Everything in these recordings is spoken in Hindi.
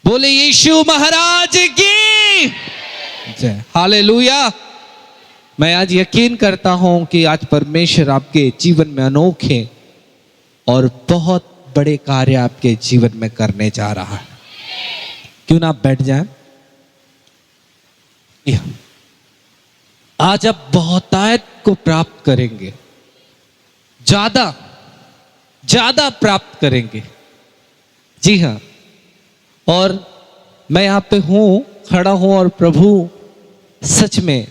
बोले यीशु महाराज की जय। हालेलुया। मैं आज यकीन करता हूं कि आज परमेश्वर आपके जीवन में अनोखे और बहुत बड़े कार्य आपके जीवन में करने जा रहा है। क्यों ना आप बैठ जाएं। आज आप बहुतायत को प्राप्त करेंगे, ज्यादा ज्यादा प्राप्त करेंगे। जी हाँ, और मैं यहां पे हूं, खड़ा हूं, और प्रभु सच में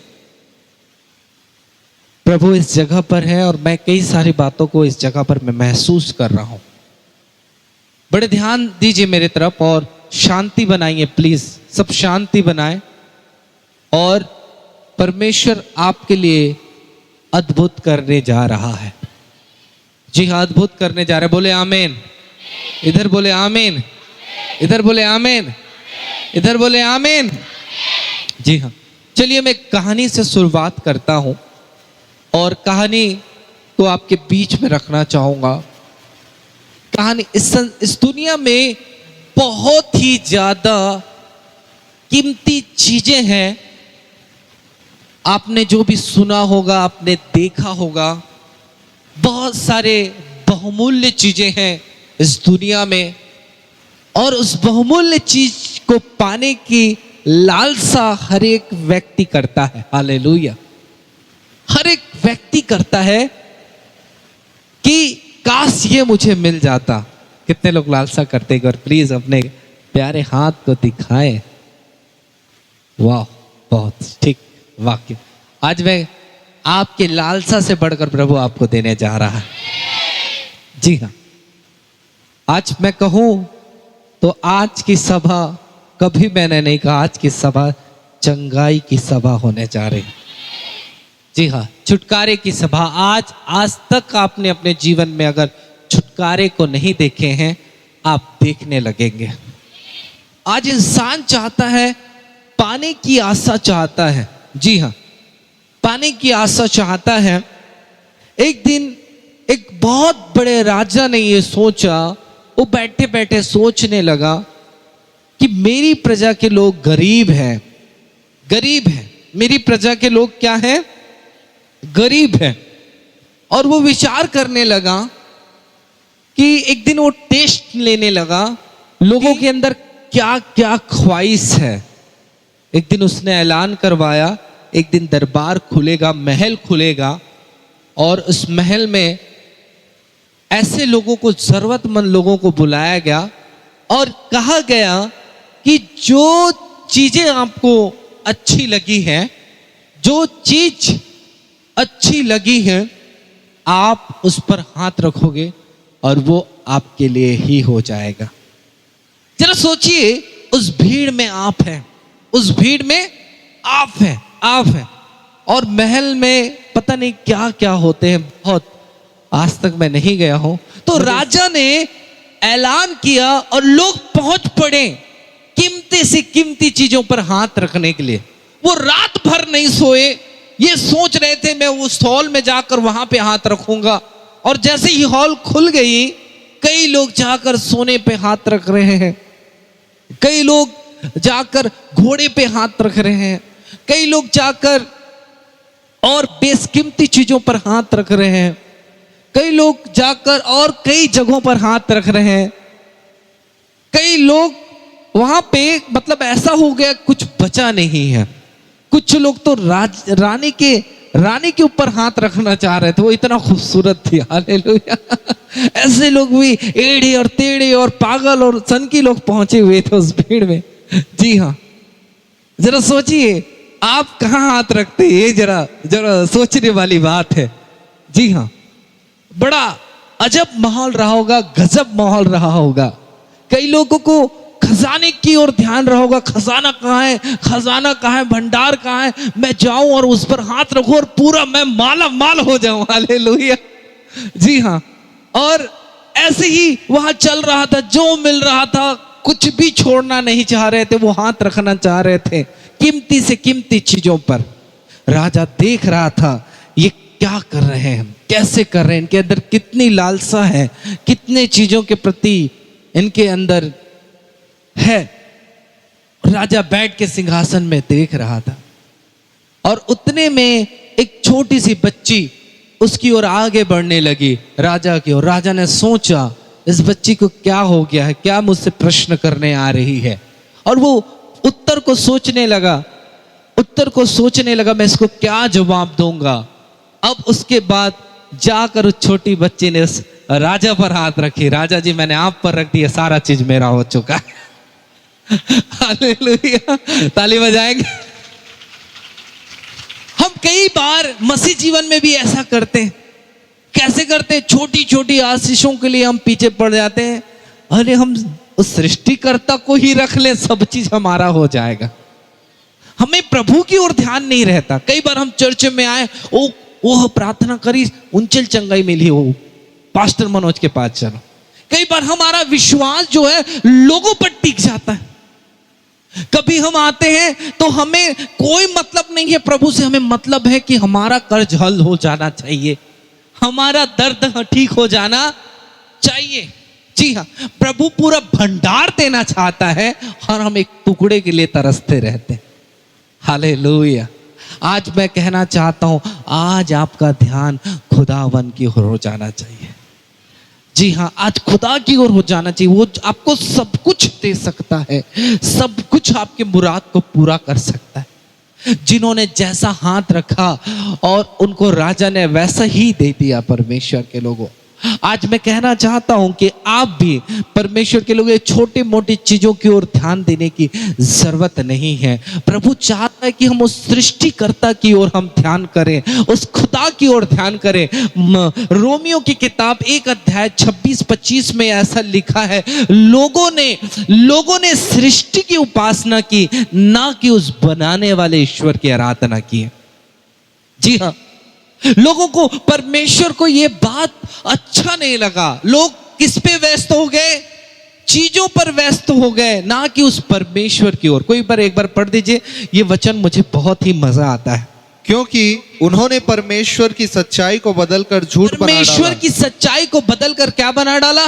प्रभु इस जगह पर है, और मैं कई सारी बातों को इस जगह पर मैं महसूस कर रहा हूं। बड़े ध्यान दीजिए मेरे तरफ और शांति बनाइए प्लीज, सब शांति बनाएं। और परमेश्वर आपके लिए अद्भुत करने जा रहा है। जी हाँ, अद्भुत करने जा रहा है। बोले आमीन। इधर बोले आमीन, इधर बोले आमीन, इधर बोले आमीन। जी हाँ, चलिए मैं कहानी से शुरुआत करता हूं और कहानी को आपके बीच में रखना चाहूंगा। कहानी इस दुनिया में बहुत ही ज्यादा कीमती चीजें हैं। आपने जो भी सुना होगा, आपने देखा होगा, बहुत सारे बहुमूल्य चीजें हैं इस दुनिया में, और उस बहुमूल्य चीज को पाने की लालसा हर एक व्यक्ति करता है। हालेलुया। हर एक व्यक्ति करता है कि काश ये मुझे मिल जाता। कितने लोग लालसा करते हैं? और प्लीज अपने प्यारे हाथ को दिखाएं। वाह, बहुत ठीक, वाक्य। आज मैं आपके लालसा से बढ़कर प्रभु आपको देने जा रहा है। जी हाँ, आज मैं कहूं तो आज की सभा, कभी मैंने नहीं कहा, आज की सभा चंगाई की सभा होने जा रही। जी हाँ, छुटकारे की सभा। आज तक आपने अपने जीवन में अगर छुटकारे को नहीं देखे हैं, आप देखने लगेंगे। आज इंसान चाहता है, पाने की आशा चाहता है। जी हाँ, पाने की आशा चाहता है। एक दिन एक बहुत बड़े राजा ने ये सोचा, वो बैठे बैठे सोचने लगा कि मेरी प्रजा के लोग गरीब हैं, गरीब हैं। मेरी प्रजा के लोग क्या हैं? गरीब हैं। और वो विचार करने लगा कि एक दिन वो टेस्ट लेने लगा लोगों के अंदर क्या क्या ख्वाहिश है। एक दिन उसने ऐलान करवाया, एक दिन दरबार खुलेगा, महल खुलेगा, और उस महल में ऐसे लोगों को, जरूरतमंद लोगों को बुलाया गया और कहा गया कि जो चीजें आपको अच्छी लगी हैं, जो चीज अच्छी लगी है, आप उस पर हाथ रखोगे और वो आपके लिए ही हो जाएगा। जरा सोचिए, उस भीड़ में आप हैं, उस भीड़ में आप हैं, आप हैं, और महल में पता नहीं क्या क्या होते हैं, बहुत, आज तक मैं नहीं गया हूं। तो राजा ने ऐलान किया और लोग पहुंच पड़े कीमती से कीमती चीजों पर हाथ रखने के लिए। वो रात भर नहीं सोए, ये सोच रहे थे मैं उस हॉल में जाकर वहां पे हाथ रखूंगा। और जैसे ही हॉल खुल गई, कई लोग जाकर सोने पे हाथ रख रहे हैं, कई लोग जाकर घोड़े पे हाथ रख रहे हैं, कई लोग जाकर और बेशकीमती चीजों पर हाथ रख रहे हैं, कई लोग जाकर और कई जगहों पर हाथ रख रहे हैं। कई लोग वहां पे, मतलब ऐसा हो गया कुछ बचा नहीं है। कुछ लोग तो रानी के ऊपर हाथ रखना चाह रहे थे, वो इतना खूबसूरत थी। हालेलुया। ऐसे लोग भी एड़े और टेढ़े और पागल और सनकी लोग पहुंचे हुए थे उस भीड़ में। जी हाँ, जरा सोचिए आप कहां हाथ रखते हैं, जरा जरा सोचने वाली बात है। जी हाँ, बड़ा अजब माहौल रहा होगा, गजब माहौल रहा होगा। कई लोगों को खजाने की ओर ध्यान रहा होगा, खजाना कहाँ है, खजाना कहाँ है, भंडार कहाँ है, मैं जाऊं और उस पर हाथ रखूं और पूरा मैं माला माल हो जाऊं। हालेलुया। जी हाँ, और ऐसे ही वहां चल रहा था, जो मिल रहा था कुछ भी छोड़ना नहीं चाह रहे थे, वो हाथ रखना चाह रहे थे कीमती से कीमती चीजों पर। राजा देख रहा था ये क्या कर रहे हैं, कैसे कर रहे हैं, इनके अंदर कितनी लालसा है, कितने चीजों के प्रति इनके अंदर है। राजा बैठ के सिंहासन में देख रहा था और उतने में एक छोटी सी बच्ची उसकी ओर आगे बढ़ने लगी, राजा की ओर। राजा ने सोचा इस बच्ची को क्या हो गया है, क्या मुझसे प्रश्न करने आ रही है, और वो उत्तर को सोचने लगा मैं इसको क्या जवाब दूंगा। अब उसके बाद जाकर उस छोटी बच्ची ने उस राजा पर हाथ रखी, राजा जी मैंने आप पर रख दिया, सारा चीज मेरा हो चुका है। हालेलुया, ताली बजाएंगे। हम कई बार मसीह जीवन में भी ऐसा करते हैं। कैसे करते हैं? छोटी छोटी आशीषों के लिए हम पीछे पड़ जाते हैं। अरे हम उस सृष्टिकर्ता को ही रख ले, सब चीज हमारा हो जाएगा। हमें प्रभु की ओर ध्यान नहीं रहता। कई बार हम चर्च में आए, वो प्रार्थना करी, उंचल चंगाई मिली, हो पास्टर मनोज के पास चलो। कई बार हमारा विश्वास जो है लोगों पर टिक जाता है। कभी हम आते हैं तो हमें कोई मतलब नहीं है प्रभु से, हमें मतलब है कि हमारा कर्ज हल हो जाना चाहिए, हमारा दर्द ठीक हो जाना चाहिए। जी हाँ, प्रभु पूरा भंडार देना चाहता है और हम एक टुकड़े के लिए तरसते रहते हैं। हालेलुया। आज मैं कहना चाहता हूं, आज आपका ध्यान खुदावन की ओर हो जाना चाहिए। जी हाँ, आज खुदा की ओर हो जाना चाहिए। वो आपको सब कुछ दे सकता है, सब कुछ आपके मुराद को पूरा कर सकता है। जिन्होंने जैसा हाथ रखा और उनको राजा ने वैसा ही दे दिया परमेश्वर के लोगों। आज मैं कहना चाहता हूं कि आप भी परमेश्वर के लोग छोटी मोटी चीजों की ओर ध्यान देने की जरूरत नहीं है। प्रभु चाहता है कि हम उस सृष्टिकर्ता की ओर हम ध्यान करें, उस खुदा की ओर ध्यान करें। रोमियो की किताब 1 अध्याय 26-25 में ऐसा लिखा है, लोगों ने सृष्टि की उपासना की, ना कि उस बनाने वाले ईश्वर की आराधना की। जी हाँ, लोगों को, परमेश्वर को यह बात अच्छा नहीं लगा। लोग किस पे व्यस्त हो गए? चीजों पर व्यस्त हो गए, ना कि उस परमेश्वर की ओर। कोई बार एक बार पढ़ दीजिए, ये वचन मुझे बहुत ही मजा आता है। क्योंकि उन्होंने परमेश्वर की सच्चाई को बदलकर झूठ बना डाला। परमेश्वर की सच्चाई को बदलकर क्या बना डाला?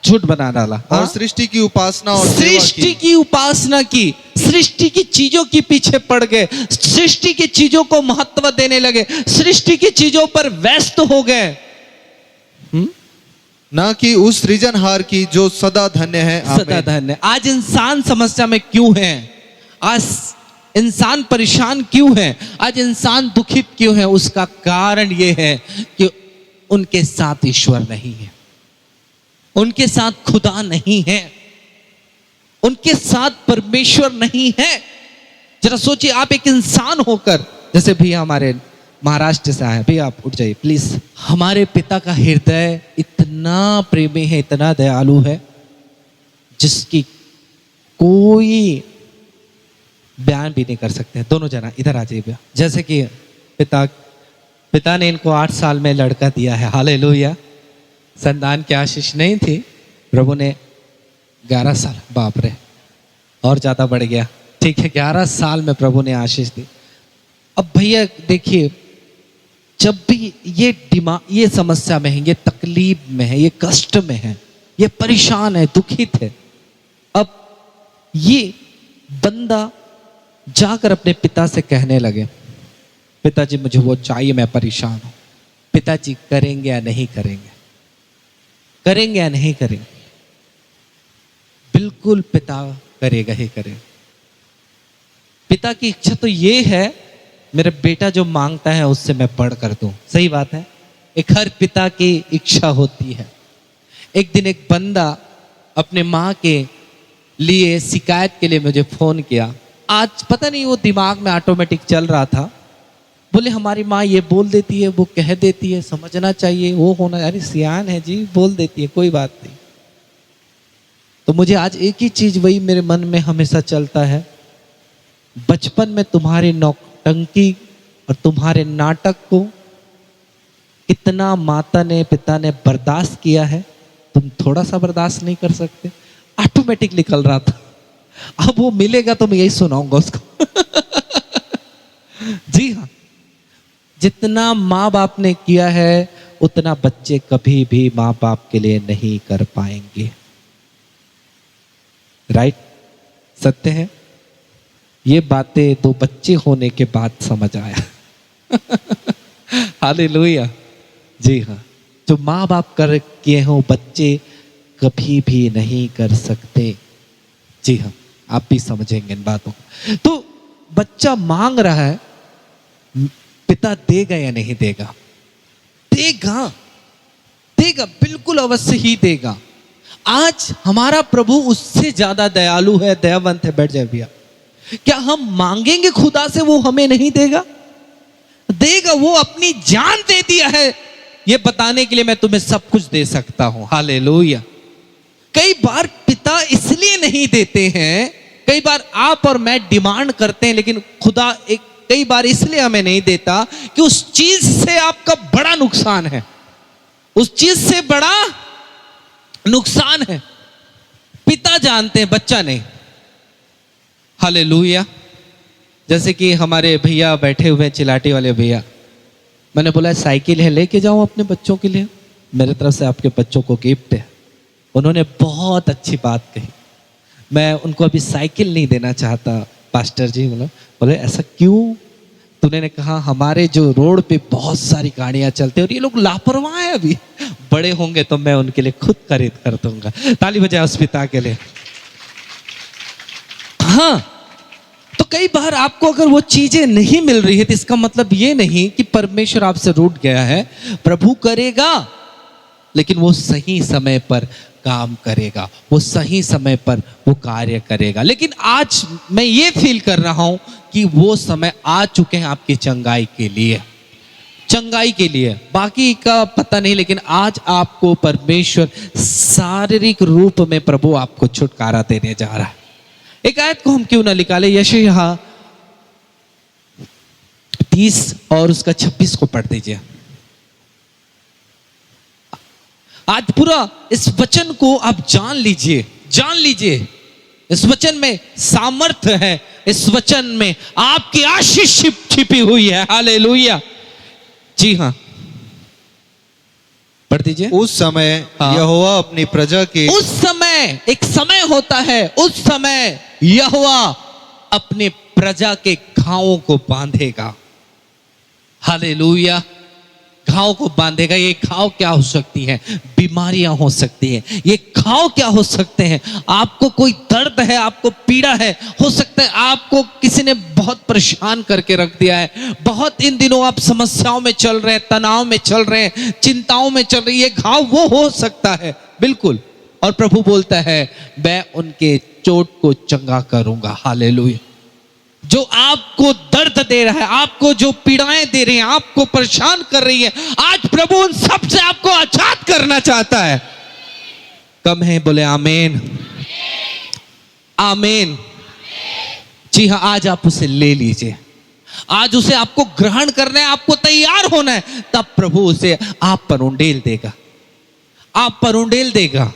झूठ बना डाला। और सृष्टि की उपासना और सृष्टि की उपासना की, सृष्टि की चीजों के पीछे पड़ गए, सृष्टि की चीजों को महत्व देने लगे, सृष्टि की चीजों पर व्यस्त हो गए, ना कि उस सृजनहार की जो सदा धन्य है। सदा धन्य। आज इंसान समस्या में क्यों है? आज इंसान परेशान क्यों है? आज इंसान दुखित क्यों है? उसका कारण यह है कि उनके साथ ईश्वर नहीं है, उनके साथ खुदा नहीं है, उनके साथ परमेश्वर नहीं है। जरा सोचिए, आप एक इंसान होकर, जैसे भैया हमारे महाराष्ट्र से आए, भैया आप उठ जाइए प्लीज। हमारे पिता का हृदय इतना प्रेमी है, इतना दयालु है, जिसकी कोई बयान भी नहीं कर सकते। दोनों जना इधर आ जाइए भैया। जैसे कि पिता ने इनको 8 साल में लड़का दिया है। हालेलुया। संतान की आशीष नहीं थी, प्रभु ने 11 साल, बाप रे और ज्यादा बढ़ गया, ठीक है, 11 साल में प्रभु ने आशीष दी। अब भैया देखिए, जब भी ये समस्या में है, ये तकलीफ में है, ये कष्ट में है, ये परेशान है, दुखित है, अब ये बंदा जाकर अपने पिता से कहने लगे, पिताजी मुझे वो चाहिए, मैं परेशान हूं। पिताजी करेंगे या नहीं करेंगे? करेंगे या नहीं करेंगे? बिल्कुल पिता करेगा ही करेगा। पिता की इच्छा तो ये है, मेरा बेटा जो मांगता है उससे मैं बढ़ कर दूं। सही बात है, एक हर पिता की इच्छा होती है। एक दिन एक बंदा अपने माँ के लिए शिकायत के लिए मुझे फोन किया। आज पता नहीं वो दिमाग में ऑटोमेटिक चल रहा था, बोले हमारी माँ ये बोल देती है, वो कह देती है, समझना चाहिए, वो होना, अरे सियान है जी, बोल देती है, कोई बात नहीं। तो मुझे आज एक ही चीज वही मेरे मन में हमेशा चलता है, बचपन में तुम्हारी नौटंकी और तुम्हारे नाटक को इतना माता ने, पिता ने बर्दाश्त किया है, तुम थोड़ा सा बर्दाश्त नहीं कर सकते? ऑटोमेटिक निकल रहा था। अब वो मिलेगा तो मैं यही सुनाऊंगा उसको। जी हाँ, जितना माँ बाप ने किया है उतना बच्चे कभी भी माँ बाप के लिए नहीं कर पाएंगे। राइट? सत्य है। ये बातें 2 बच्चे होने के बाद समझ आया। हालेलुया। जी हाँ, जो माँ बाप कर किए हो बच्चे कभी भी नहीं कर सकते। जी हाँ, आप भी समझेंगे इन बातों को। तो बच्चा मांग रहा है, पिता देगा या नहीं देगा? देगा, देगा, बिल्कुल अवश्य ही देगा। आज हमारा प्रभु उससे ज्यादा दयालु है, दयावंत है। बैठ जाए भैया। क्या हम मांगेंगे खुदा से वो हमें नहीं देगा? देगा। वो अपनी जान दे दिया है ये बताने के लिए मैं तुम्हें सब कुछ दे सकता हूं। हालेलुया। कई बार पिता इसलिए नहीं देते हैं, कई बार आप और मैं डिमांड करते हैं, लेकिन खुदा कई बार इसलिए हमें नहीं देता कि उस चीज से आपका बड़ा नुकसान है, उस चीज से बड़ा नुकसान है। पिता जानते हैं, बच्चा नहीं। हालेलुया। जैसे कि हमारे भैया बैठे हुए हैं, चिलाटी वाले भैया, मैंने बोला साइकिल है लेके जाओ अपने बच्चों के लिए, मेरे तरफ से आपके बच्चों को गिफ्ट है। उन्होंने बहुत अच्छी बात कही। मैं उनको अभी साइकिल नहीं देना चाहता पास्टर जी। बोले ऐसा क्यों? तो उन्होंने कहा हमारे जो रोड पे बहुत सारी गाड़ियां चलती हैं और ये लोग लापरवाह हैं, अभी बड़े होंगे तो मैं उनके लिए खुद खरीद कर दूंगा। ताली बजाए उस पिता के लिए। हाँ, तो कई बार आपको अगर वो चीजें नहीं मिल रही है तो इसका मतलब ये नहीं कि परमेश्वर आपसे रूठ गया है। प्रभु करेगा, लेकिन वो सही समय पर काम करेगा, वो सही समय पर वो कार्य करेगा। लेकिन आज मैं ये फील कर रहा हूं कि वो समय आ चुके हैं आपकी चंगाई के लिए, चंगाई के लिए। बाकी का पता नहीं, लेकिन आज आपको परमेश्वर शारीरिक रूप में प्रभु आपको छुटकारा देने जा रहा है। एक आयत को हम क्यों ना निकाले, यशायाह 30 और उसका 26 को पढ़ दीजिए। आज पूरा इस वचन को आप जान लीजिए, जान लीजिए। इस वचन में सामर्थ्य है, इस वचन में आपकी आशीष छिपी हुई है। हालेलुया। जी हाँ, पढ़ दीजिए। उस समय यहोवा अपनी प्रजा के, उस समय एक समय होता है, उस समय यहोवा अपने प्रजा के घावों को बांधेगा। हालेलुया। घाव को बांधेगा। ये घाव क्या हो सकती है? बीमारियां हो सकती हैं। ये घाव क्या हो सकते हैं? आपको कोई दर्द है, आपको पीड़ा है, हो सकता है आपको किसी ने बहुत परेशान करके रख दिया है, बहुत इन दिनों आप समस्याओं में चल रहे हैं, तनाव में चल रहे हैं, चिंताओं में चल रही है। ये घाव वो हो सकता है, बिल्कुल। और प्रभु बोलता है मैं उनके चोट को चंगा करूंगा। हालेलुया। जो आपको दर्द दे रहा है, आपको जो पीड़ाएं दे रही हैं, आपको परेशान कर रही है, आज प्रभु उन सब से आपको आजाद करना चाहता है। कम है बोले आमीन, आमीन। जी हाँ, आज आप उसे ले लीजिए, आज उसे आपको ग्रहण करना है, आपको तैयार होना है, तब प्रभु उसे आप पर उंडेल देगा, आप पर उंडेल देगा।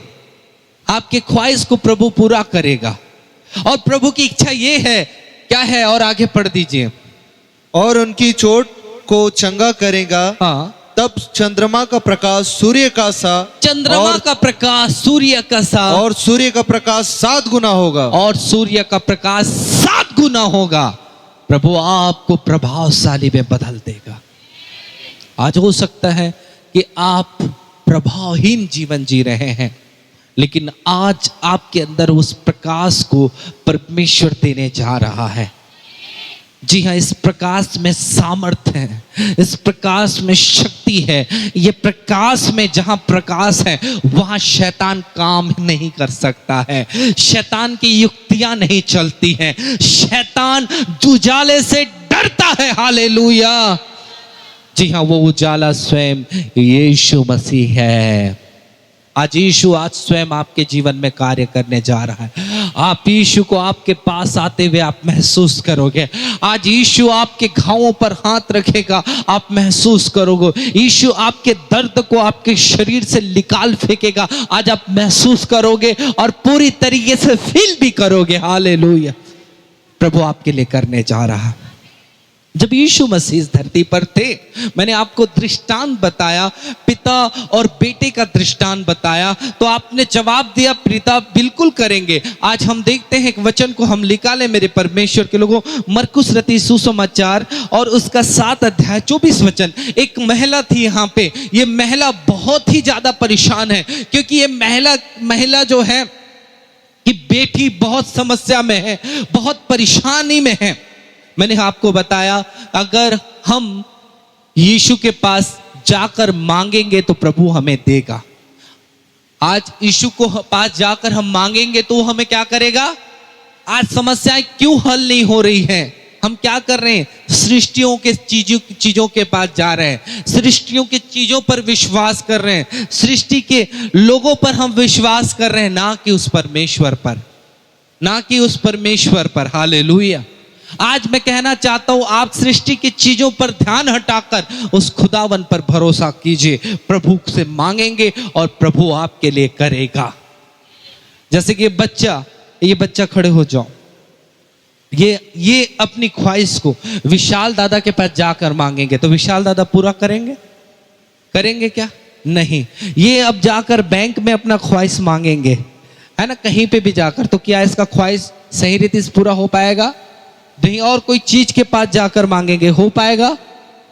आपके ख्वाहिश को प्रभु पूरा करेगा। और प्रभु की इच्छा ये है, क्या है? और आगे पढ़ दीजिए। और उनकी चोट को चंगा करेगा। हाँ, तब चंद्रमा का प्रकाश सूर्य का सा, चंद्रमा का प्रकाश सूर्य का सा, और सूर्य का प्रकाश 7 गुना होगा, और सूर्य का प्रकाश 7 गुना होगा। प्रभु आपको प्रभावशाली में बदल देगा। आज हो सकता है कि आप प्रभावहीन जीवन जी रहे हैं, लेकिन आज आपके अंदर उस प्रकाश को परमेश्वर देने जा रहा है। जी हाँ, इस प्रकाश में सामर्थ्य है, इस प्रकाश में शक्ति है। ये प्रकाश में जहां प्रकाश है वहां शैतान काम नहीं कर सकता है, शैतान की युक्तियां नहीं चलती हैं, शैतान उजाले से डरता है। हालेलुया। जी हाँ, वो उजाला स्वयं यीशु मसीह है। आज यीशु आज स्वयं आपके जीवन में कार्य करने जा रहा है। आप यीशु को आपके पास आते हुए आप महसूस करोगे। आज यीशु आपके घावों पर हाथ रखेगा, आप महसूस करोगे। यीशु आपके दर्द को आपके शरीर से निकाल फेंकेगा, आज आप महसूस करोगे और पूरी तरीके से फील भी करोगे। हालेलुया। प्रभु आपके लिए करने जा रहा है। जब यीशु मसीह इस धरती पर थे, मैंने आपको दृष्टांत बताया, पिता और बेटे का दृष्टांत बताया, तो आपने जवाब दिया पिता बिल्कुल करेंगे। आज हम देखते हैं एक वचन को हम निकालें मेरे परमेश्वर के लोगों, मरकुस रचित सुसमाचार और उसका 7 अध्याय 24 वचन। एक महिला थी यहाँ पे, ये महिला बहुत ही ज्यादा परेशान है, क्योंकि ये महिला जो है कि बेटी बहुत समस्या में है, बहुत परेशानी में है। मैंने आपको बताया अगर हम यीशु के पास जाकर मांगेंगे तो प्रभु हमें देगा। आज यीशु को पास जाकर हम मांगेंगे तो हमें क्या करेगा। आज समस्याएं क्यों हल नहीं हो रही हैं? हम क्या कर रहे हैं? सृष्टियों के चीजों के पास जा रहे हैं, सृष्टियों की चीजों पर विश्वास कर रहे हैं, सृष्टि के लोगों पर हम विश्वास कर रहे हैं, ना कि उस परमेश्वर पर, ना कि उस परमेश्वर पर। हालेलुया। आज मैं कहना चाहता हूं आप सृष्टि की चीजों पर ध्यान हटाकर उस खुदावन पर भरोसा कीजिए। प्रभु से मांगेंगे और प्रभु आपके लिए करेगा। जैसे कि ये बच्चा खड़े हो जाओ, ये अपनी ख्वाहिश को विशाल दादा के पास जाकर मांगेंगे तो विशाल दादा पूरा करेंगे क्या? नहीं। ये अब जाकर बैंक में अपना ख्वाहिश मांगेंगे, है ना, कहीं पे भी जाकर, तो क्या इसका ख्वाहिश सही रीति से पूरा हो पाएगा? नहीं। और कोई चीज के पास जाकर मांगेंगे, हो पाएगा?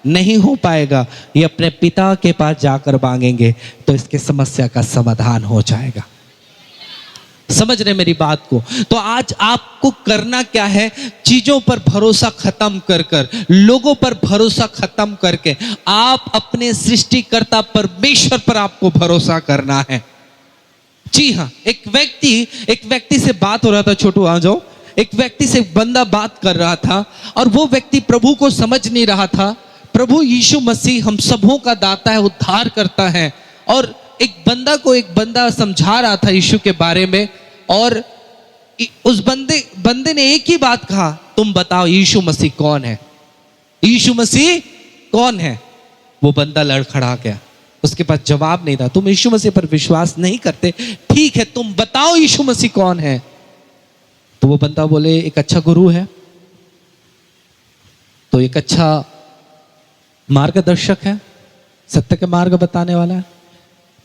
नहीं हो पाएगा। ये अपने पिता के पास जाकर मांगेंगे तो इसके समस्या का समाधान हो जाएगा। समझ रहे मेरी बात को? तो आज आपको करना क्या है? चीजों पर भरोसा खत्म कर लोगों पर भरोसा खत्म करके आप अपने सृष्टिकर्ता परमेश्वर पर आपको भरोसा करना है। जी हाँ, एक व्यक्ति से बात हो रहा था, छोटू आ जाओ। एक व्यक्ति से एक बंदा बात कर रहा था और वो व्यक्ति प्रभु को समझ नहीं रहा था। प्रभु यीशु मसीह हम सबों का दाता है, उद्धार करता है, और एक बंदा समझा रहा था यीशु के बारे में, और उस बंदे ने एक ही बात कहा, तुम बताओ यीशु मसीह कौन है? यीशु मसीह कौन है? वो बंदा लड़खड़ा गया, उसके पास जवाब नहीं था। तुम यीशु मसीह पर विश्वास नहीं करते, ठीक है, तुम बताओ यीशु मसीह कौन है? तो वो बंदा बोले एक अच्छा गुरु है, तो एक अच्छा मार्गदर्शक है, सत्य के मार्ग बताने वाला है।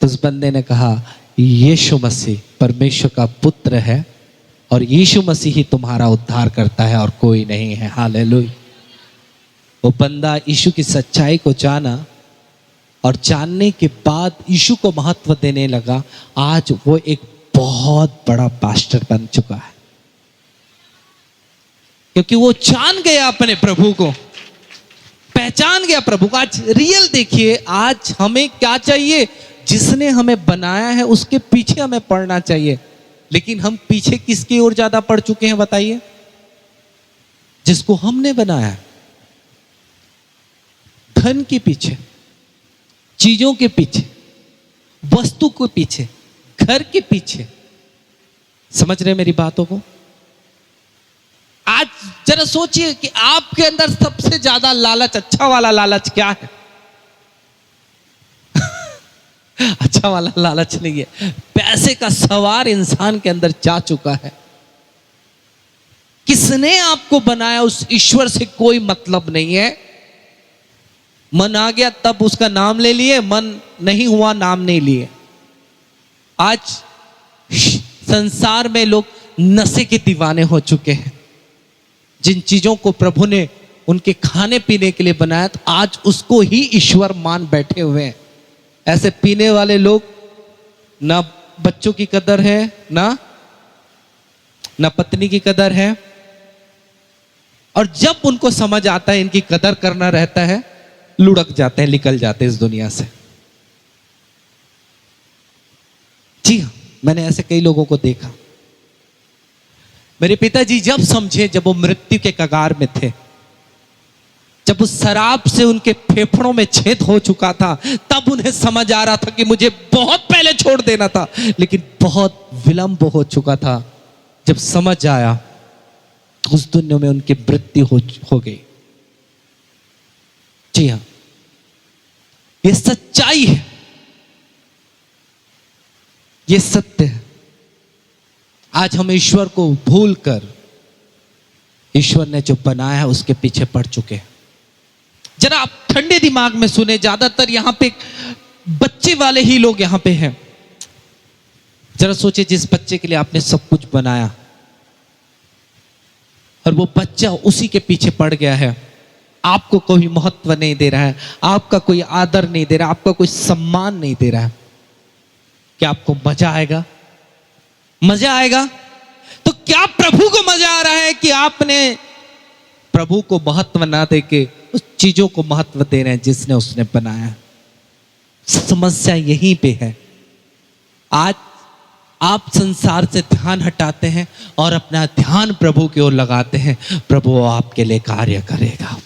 तो उस बंदे ने कहा यीशु मसीह परमेश्वर का पुत्र है और यीशु मसीह ही तुम्हारा उद्धार करता है और कोई नहीं है। हालेलुया। वो बंदा यीशु की सच्चाई को जाना और जानने के बाद यीशु को महत्व देने लगा। आज वो एक बहुत बड़ा पास्टर बन चुका है, क्योंकि वो जान गया अपने प्रभु को, पहचान गया प्रभु को। आज रियल देखिए, आज हमें क्या चाहिए? जिसने हमें बनाया है उसके पीछे हमें पढ़ना चाहिए। लेकिन हम पीछे किसकी ओर ज्यादा पड़ चुके हैं बताइए? जिसको हमने बनाया, धन के पीछे, चीजों के पीछे, वस्तु के पीछे, घर के पीछे। समझ रहे मेरी बातों को? आज जरा सोचिए कि आपके अंदर सबसे ज्यादा लालच, अच्छा वाला लालच क्या है? अच्छा वाला लालच नहीं है, पैसे का सवार इंसान के अंदर जा चुका है। किसने आपको बनाया उस ईश्वर से कोई मतलब नहीं है। मन आ गया तब उसका नाम ले लिए, मन नहीं हुआ नाम नहीं लिए। आज संसार में लोग नशे के दीवाने हो चुके हैं। जिन चीजों को प्रभु ने उनके खाने पीने के लिए बनाया, तो आज उसको ही ईश्वर मान बैठे हुए हैं। ऐसे पीने वाले लोग, ना बच्चों की कदर है, ना पत्नी की कदर है, और जब उनको समझ आता है इनकी कदर करना रहता है, लुढ़क जाते हैं, निकल जाते हैं इस दुनिया से। जी हाँ, मैंने ऐसे कई लोगों को देखा। मेरे पिताजी जब समझे, जब वो मृत्यु के कगार में थे, जब उस शराब से उनके फेफड़ों में छेद हो चुका था, तब उन्हें समझ आ रहा था कि मुझे बहुत पहले छोड़ देना था, लेकिन बहुत विलंब हो चुका था। जब समझ आया तो उस दुनिया में उनकी मृत्यु हो गई। जी हाँ, ये सच्चाई है, ये सत्य है। आज हम ईश्वर को भूलकर ईश्वर ने जो बनाया है उसके पीछे पड़ चुके हैं। जरा आप ठंडे दिमाग में सुने, ज्यादातर यहां पे बच्चे वाले ही लोग यहां पे हैं। जरा सोचिए, जिस बच्चे के लिए आपने सब कुछ बनाया और वो बच्चा उसी के पीछे पड़ गया है, आपको कोई महत्व नहीं दे रहा है, आपका कोई आदर नहीं दे रहा, आपका कोई सम्मान नहीं दे रहा है, क्या आपको मजा आएगा? मजा आएगा? तो क्या प्रभु को मजा आ रहा है कि आपने प्रभु को महत्व ना देके उस चीजों को महत्व दे रहे हैं जिसने उसने बनाया? समस्या यहीं पे है। आज आप संसार से ध्यान हटाते हैं और अपना ध्यान प्रभु की ओर लगाते हैं, प्रभु आपके लिए कार्य करेगा।